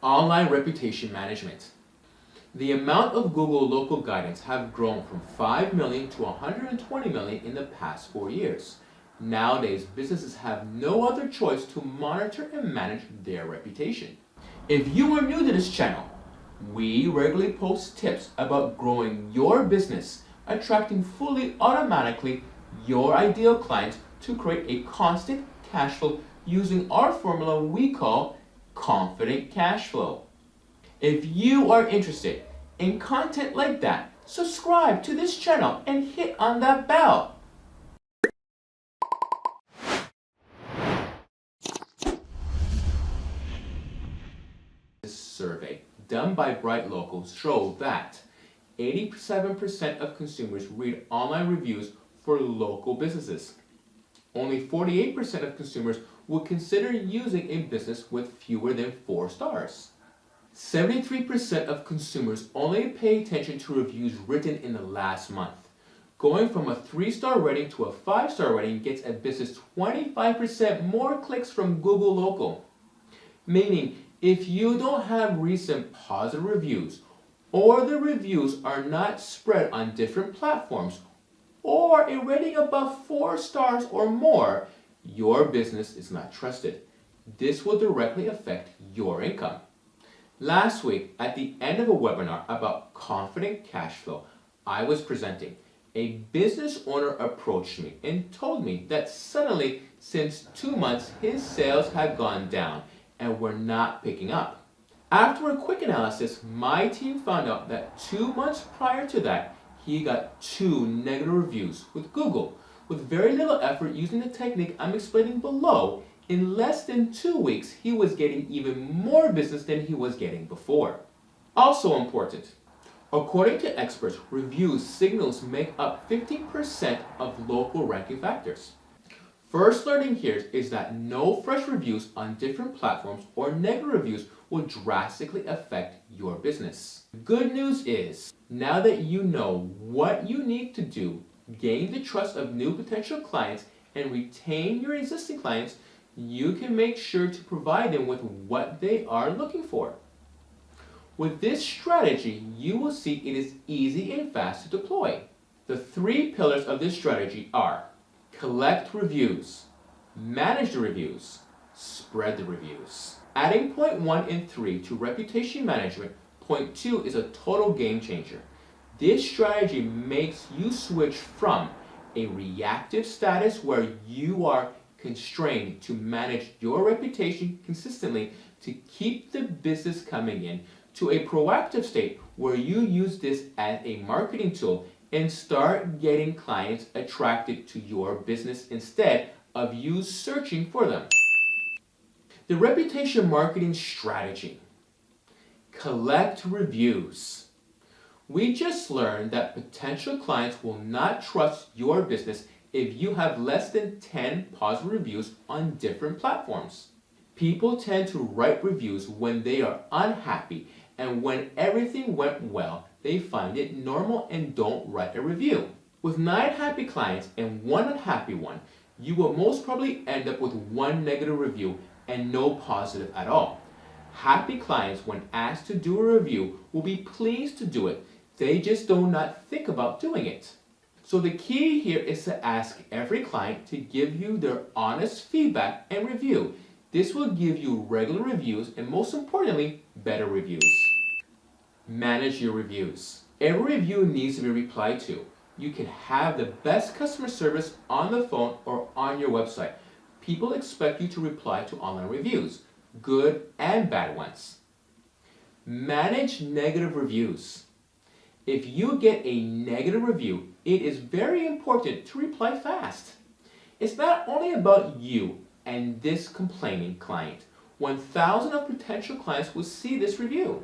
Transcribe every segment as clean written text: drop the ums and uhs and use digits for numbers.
Online reputation management. The amount of Google local guidance have grown from 5 million to 120 million in the past 4 years. Nowadays, businesses have no other choice to monitor and manage their reputation. If you are new to this channel, we regularly post tips about growing your business, attracting fully automatically your ideal clients to create a constant cash flow using our formula we call confident cash flow. If you are interested in content like that, subscribe to this channel and hit on that bell. This survey done by Brightlocal shows that 87% of consumers read online reviews for local businesses. Only 48% of consumers would consider using a business with fewer than 4 stars. 73% of consumers only pay attention to reviews written in the last month. Going from a 3-star rating to a 5-star rating gets a business 25% more clicks from Google Local. Meaning, if you don't have recent positive reviews, or the reviews are not spread on different platforms, or a rating above 4 stars or more, your business is not trusted. This will directly affect your income. Last week, at the end of a webinar about confident cash flow I was presenting, a business owner approached me and told me that suddenly, since 2 months, his sales had gone down and were not picking up. After a quick analysis, my team found out that 2 months prior to that, he got 2 negative reviews with Google. With very little effort using the technique I'm explaining below, in less than 2 weeks, he was getting even more business than he was getting before. Also important, according to experts, reviews signals make up 50% of local ranking factors. First learning here is that no fresh reviews on different platforms or negative reviews will drastically affect your business. Good news is, now that you know what you need to do, gain the trust of new potential clients, and retain your existing clients, you can make sure to provide them with what they are looking for. With this strategy, you will see it is easy and fast to deploy. The 3 pillars of this strategy are: collect reviews, manage the reviews, spread the reviews. Adding point 1 and 3 to reputation management, point 2 is a total game changer. This strategy makes you switch from a reactive status where you are constrained to manage your reputation consistently to keep the business coming in, to a proactive state where you use this as a marketing tool and start getting clients attracted to your business instead of you searching for them. The reputation marketing strategy. Collect reviews. We just learned that potential clients will not trust your business if you have less than 10 positive reviews on different platforms. People tend to write reviews when they are unhappy, and when everything went well, they find it normal and don't write a review. With 9 happy clients and 1 unhappy one, you will most probably end up with 1 negative review and no positive at all. Happy clients, when asked to do a review, will be pleased to do it. They just do not think about doing it. So the key here is to ask every client to give you their honest feedback and review. This will give you regular reviews and, most importantly, better reviews. Manage your reviews. Every review needs to be replied to. You can have the best customer service on the phone or on your website. People expect you to reply to online reviews, good and bad ones. Manage negative reviews. If you get a negative review, it is very important to reply fast. It's not only about you and this complaining client. 1,000 of potential clients will see this review.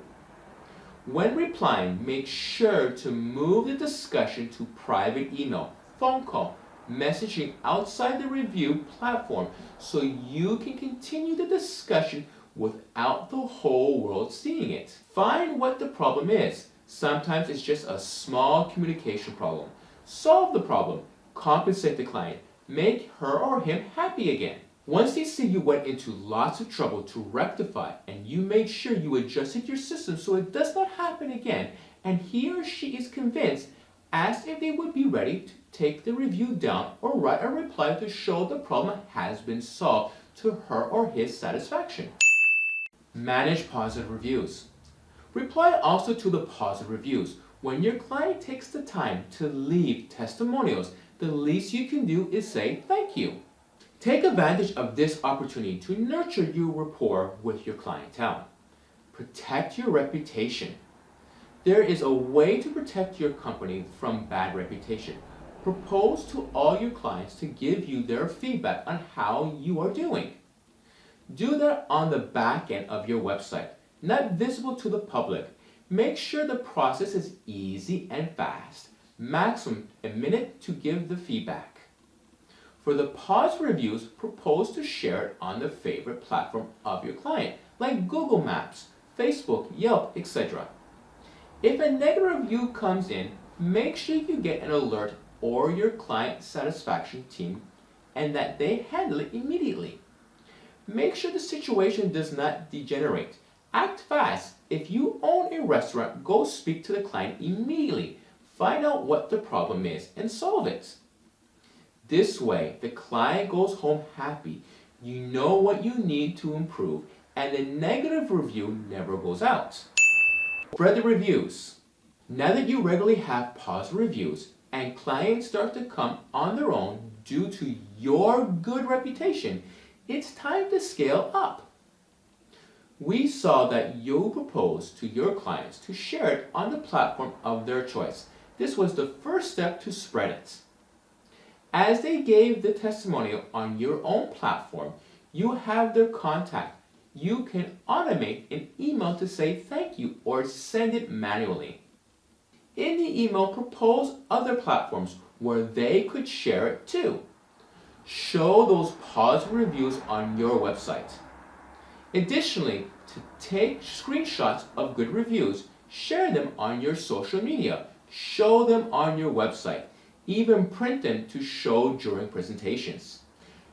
When replying, make sure to move the discussion to private email, phone call, messaging outside the review platform so you can continue the discussion without the whole world seeing it. Find what the problem is. Sometimes it's just a small communication problem. Solve the problem. Compensate the client. Make her or him happy again. Once they see you went into lots of trouble to rectify and you made sure you adjusted your system so it does not happen again, and he or she is convinced, ask if they would be ready to take the review down or write a reply to show the problem has been solved to her or his satisfaction. Manage positive reviews. Reply also to the positive reviews. When your client takes the time to leave testimonials, the least you can do is say thank you. Take advantage of this opportunity to nurture your rapport with your clientele. Protect your reputation. There is a way to protect your company from bad reputation. Propose to all your clients to give you their feedback on how you are doing. Do that on the back end of your website, not visible to the public. Make sure the process is easy and fast. Maximum a minute to give the feedback. For the positive reviews, propose to share it on the favorite platform of your client, like Google Maps, Facebook, Yelp, etc. If a negative review comes in, make sure you get an alert or your client satisfaction team and that they handle it immediately. Make sure the situation does not degenerate. Act fast. If you own a restaurant, go speak to the client immediately. Find out what the problem is and solve it. This way, the client goes home happy. You know what you need to improve, and the negative review never goes out. Spread the reviews. Now that you regularly have positive reviews and clients start to come on their own due to your good reputation, it's time to scale up. We saw that you proposed to your clients to share it on the platform of their choice. This was the first step to spread it. As they gave the testimonial on your own platform, you have their contact. You can automate an email to say thank you or send it manually. In the email, propose other platforms where they could share it too. Show those positive reviews on your website. Additionally, to take screenshots of good reviews, share them on your social media. Show them on your website. Even print them to show during presentations.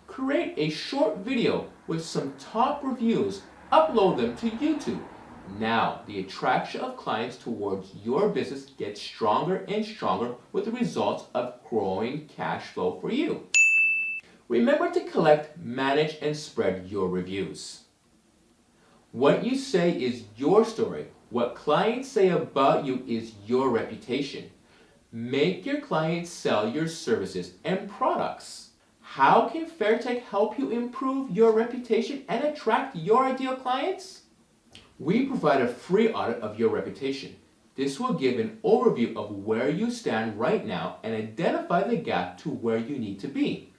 Create a short video with some top reviews. Upload them to YouTube. Now, the attraction of clients towards your business gets stronger and stronger with the results of growing cash flow for you. Remember to collect, manage, and spread your reviews. What you say is your story. What clients say about you is your reputation. Make your clients sell your services and products. How can FairTech help you improve your reputation and attract your ideal clients? We provide a free audit of your reputation. This will give an overview of where you stand right now and identify the gap to where you need to be.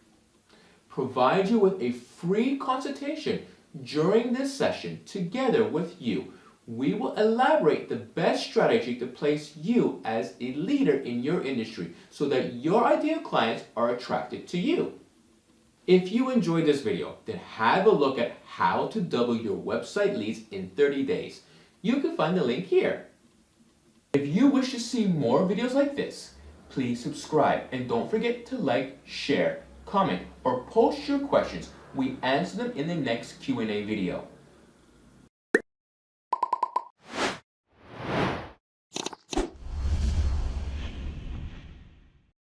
Provide you with a free consultation during this session. Together with you, we will elaborate the best strategy to place you as a leader in your industry so that your ideal clients are attracted to you. If you enjoyed this video, then have a look at how to double your website leads in 30 days. You can find the link here. If you wish to see more videos like this, please subscribe and don't forget to like, share, comment, or post your questions. We answer them in the next Q&A video.